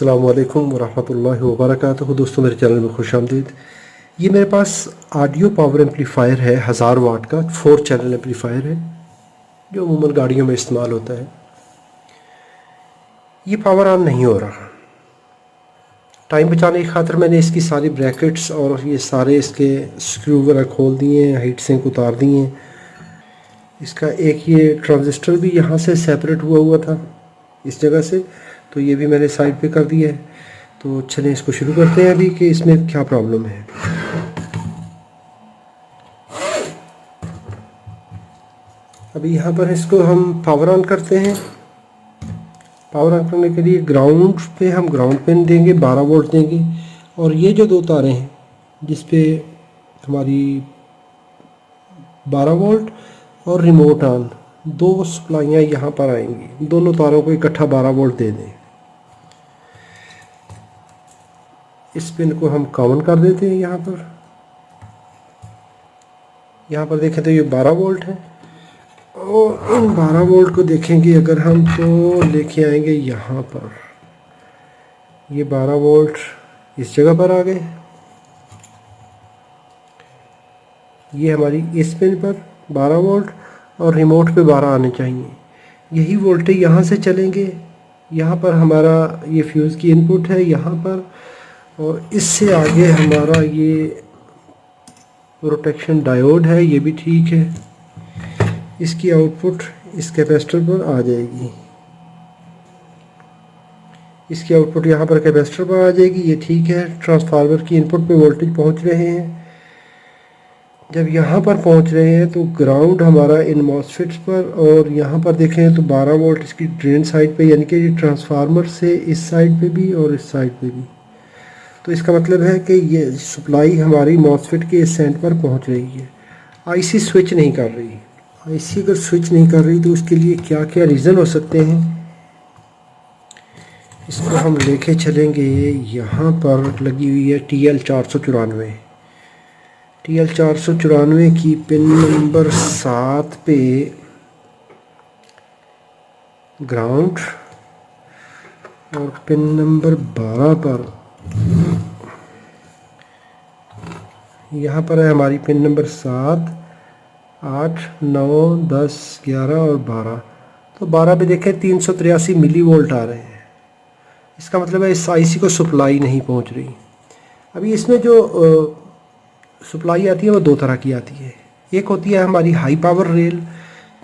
अस्सलामु अलैकुम वरहमतुल्लाहि वबरकातुहू। दोस्तों, मेरे चैनल में खुश आमदीद। ये मेरे पास ऑडियो पावर एम्पलीफायर है, 1000 वाट का 4 चैनल एम्पलीफायर है जो अमूमन गाड़ियों में इस्तेमाल होता है। ये पावर ऑन नहीं हो रहा। टाइम बचाने की खातिर मैंने इसकी सारी ब्रैकेट्स और ये सारे इसके स्क्रू वगैरह खोल दिए हैं, हीट सिंक उतार दिए हैं। इसका एक ये ट्रांजिस्टर भी यहाँ से सेपरेट हुआ था इस जगह से, तो ये भी मैंने साइड पे कर दिया है। तो चलें इसको शुरू करते हैं अभी कि इसमें क्या प्रॉब्लम है। अभी यहाँ पर इसको हम पावर ऑन करते हैं। पावर ऑन करने के लिए ग्राउंड पे हम ग्राउंड पिन देंगे, 12 वोल्ट देंगे। और ये जो दो तारें हैं जिस पे हमारी 12 वोल्ट और रिमोट ऑन, दो सप्लाइयाँ यहाँ पर आएंगी। दोनों तारों को इकट्ठा 12 वोल्ट दे दें। इस पिन को हम कॉमन कर देते हैं। यहाँ पर देखें तो ये 12 वोल्ट है और इन 12 वोल्ट को देखेंगे अगर हम तो लेके आएंगे यहाँ पर। ये 12 वोल्ट इस जगह पर आ गए। ये हमारी इस पिन पर 12 वोल्ट और रिमोट पे 12 आने चाहिए। यही वोल्टेज यहाँ से चलेंगे। यहाँ पर हमारा ये फ्यूज़ की इनपुट है यहाँ पर, और इससे आगे हमारा ये प्रोटेक्शन डायोड है, ये भी ठीक है। इसकी आउटपुट इस कैपेसिटर पर आ जाएगी। इसकी आउटपुट यहाँ पर कैपेसिटर पर आ जाएगी, ये ठीक है। ट्रांसफार्मर की इनपुट पे वोल्टेज पहुँच रहे हैं। जब यहाँ पर पहुँच रहे हैं तो ग्राउंड हमारा इन मॉसफेट्स पर, और यहाँ पर देखें तो 12 वोल्ट इसकी ड्रेन साइड पे, यानी कि ट्रांसफार्मर से इस साइड पे भी और इस साइड पे भी। तो इसका मतलब है कि ये सप्लाई हमारी मॉसफेट के इस एंड पर पहुँच रही है। आईसी स्विच नहीं कर रही। आईसी अगर स्विच नहीं कर रही तो उसके लिए क्या क्या रीज़न हो सकते हैं, इसको हम लेके चलेंगे। यहाँ पर लगी हुई है TL494। TL494 की पिन नंबर 7 पे ग्राउंड, और पिन नंबर 12 पर यहाँ पर है हमारी पिन नंबर 7, 8, 9, 10, 11 और 12। तो 12 पे देखें 383 मिली वोल्ट आ रहे हैं। इसका मतलब है इस आईसी को सप्लाई नहीं पहुंच रही। अभी इसमें जो सप्लाई आती है वो दो तरह की आती है। एक होती है हमारी हाई पावर रेल,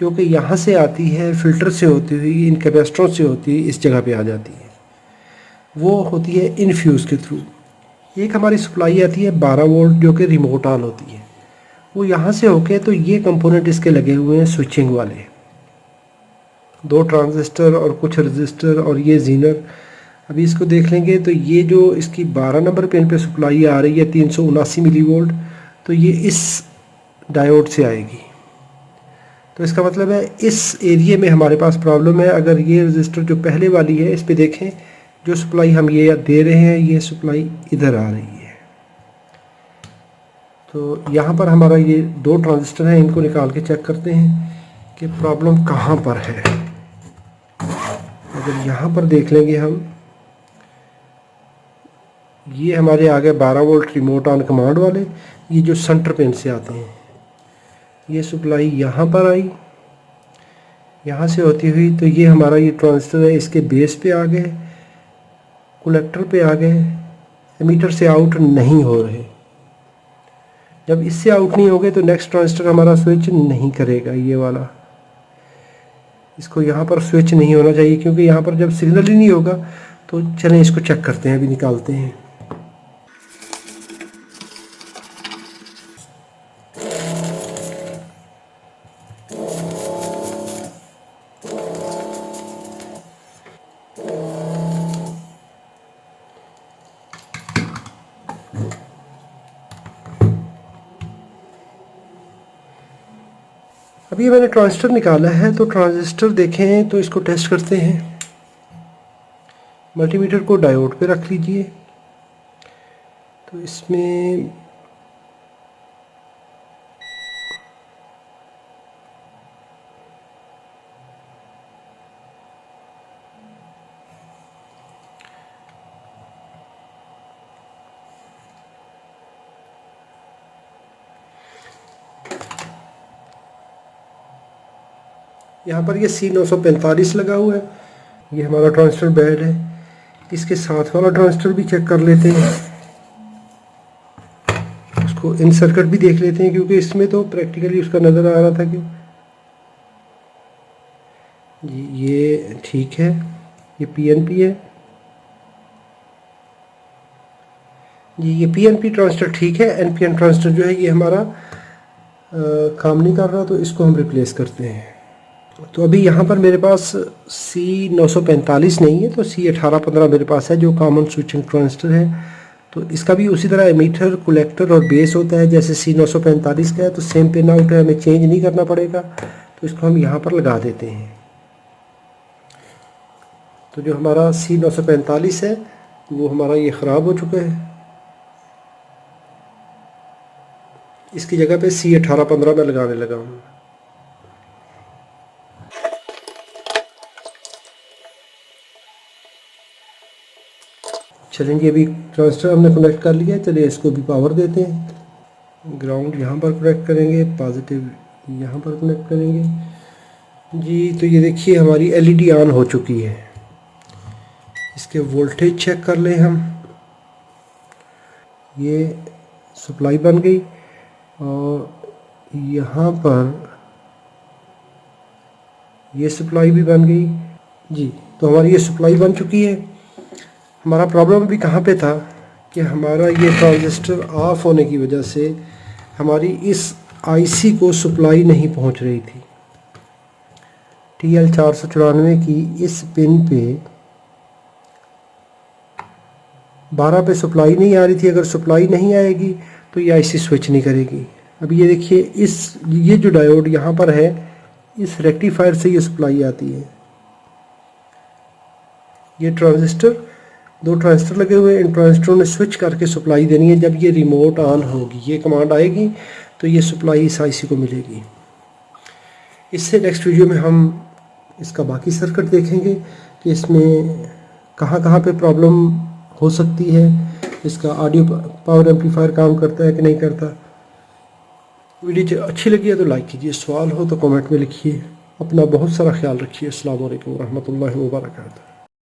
जो कि यहाँ से आती है, फ़िल्टर से होती हुई इन कैपेसिटरों से होती हुई इस जगह पे आ जाती है। वो होती है इन फ्यूज़ के थ्रू। एक हमारी सप्लाई आती है 12 वोल्ट जो कि रिमोट ऑन होती है। वो यहाँ से होके, तो ये कंपोनेंट इसके लगे हुए हैं स्विचिंग वाले, दो ट्रांजिस्टर और कुछ रजिस्टर और ये जीनर। अभी इसको देख लेंगे तो ये जो इसकी 12 नंबर पिन पे सप्लाई आ रही है 379 मिली वोल्ट, तो ये इस डायोड से आएगी। तो इसका मतलब है इस एरिया में हमारे पास प्रॉब्लम है। अगर ये रजिस्टर जो पहले वाली है इस पे देखें, जो सप्लाई हम ये दे रहे हैं ये सप्लाई इधर आ रही है। तो यहाँ पर हमारा ये दो ट्रांजिस्टर हैं, इनको निकाल के चेक करते हैं कि प्रॉब्लम कहाँ पर है। अगर यहाँ पर देख लेंगे हम, ये हमारे आ गए 12 वोल्ट रिमोट ऑन कमांड वाले, ये जो सेंटर पिन से आते हैं। ये सप्लाई यहाँ पर आई, यहाँ से होती हुई, तो ये हमारा ये ट्रांजिस्टर है, इसके बेस पे आ गए, कलेक्टर पे आ गए, एमीटर से आउट नहीं हो रहे। जब इससे आउट नहीं हो गए तो नेक्स्ट ट्रांजिस्टर हमारा स्विच नहीं करेगा, ये वाला। इसको यहाँ पर स्विच नहीं होना चाहिए, क्योंकि यहाँ पर जब सिग्नल ही नहीं होगा। तो चलें इसको चेक करते हैं, अभी निकालते हैं। अभी मैंने ट्रांजिस्टर निकाला है, तो ट्रांजिस्टर देखें तो इसको टेस्ट करते हैं। मल्टीमीटर को डायोड पे रख लीजिए। तो इसमें यहाँ पर ये C945 लगा हुआ है। ये हमारा ट्रांजिस्टर बेड है। इसके साथ वाला ट्रांजिस्टर भी चेक कर लेते हैं, उसको इन सर्किट भी देख लेते हैं, क्योंकि इसमें तो प्रैक्टिकली उसका नज़र आ रहा था कि जी ये ठीक है, ये PNP है जी, ये PNP ट्रांजिस्टर ठीक है। NPN ट्रांजिस्टर जो है ये हमारा काम नहीं कर रहा, तो इसको हम रिप्लेस करते हैं। तो अभी यहाँ पर मेरे पास C945 नहीं है, तो C1815 मेरे पास है, जो कॉमन स्विचिंग ट्रांजिस्टर है। तो इसका भी उसी तरह एमीटर, कलेक्टर और बेस होता है जैसे C945 का है, तो सेम पिन आउट है, हमें चेंज नहीं करना पड़ेगा। तो इसको हम यहाँ पर लगा देते हैं। तो जो हमारा C945 है वो हमारा ये ख़राब हो चुका है, इसकी जगह पे C1815 में लगाने लगा हूँ। चलेंगे, अभी ट्रांजिस्टर हमने कनेक्ट कर लिया है, चलिए इसको भी पावर देते हैं। ग्राउंड यहाँ पर कनेक्ट करेंगे, पॉजिटिव यहाँ पर कनेक्ट करेंगे जी। तो ये देखिए हमारी LED ऑन हो चुकी है। इसके वोल्टेज चेक कर लें हम। ये सप्लाई बन गई और यहाँ पर ये सप्लाई भी बन गई जी। तो हमारी ये सप्लाई बन चुकी है। हमारा प्रॉब्लम भी कहाँ पे था कि हमारा ये ट्रांजिस्टर ऑफ होने की वजह से हमारी इस IC को सप्लाई नहीं पहुँच रही थी। TL494 की इस पिन पे 12 पे सप्लाई नहीं आ रही थी। अगर सप्लाई नहीं आएगी तो ये IC स्विच नहीं करेगी। अभी ये देखिए, ये जो डायोड यहाँ पर है, इस रेक्टिफायर से ये सप्लाई आती है। ये ट्रांजिस्टर, 2 ट्रांजिस्टर लगे हुए हैं, इन ट्रांजिस्टरों ने स्विच करके सप्लाई देनी है। जब ये रिमोट ऑन होगी, ये कमांड आएगी, तो ये सप्लाई इस IC को मिलेगी। इससे नेक्स्ट वीडियो में हम इसका बाकी सर्किट देखेंगे कि इसमें कहाँ कहाँ पे प्रॉब्लम हो सकती है, इसका ऑडियो पावर एम्पलीफायर काम करता है कि नहीं करता। वीडियो अच्छी लगी है तो लाइक कीजिए, सवाल हो तो कमेंट में लिखिए। अपना बहुत सारा ख्याल रखिए। अस्सलाम वालेकुम रहमतुल्लाहि व बरकातहू।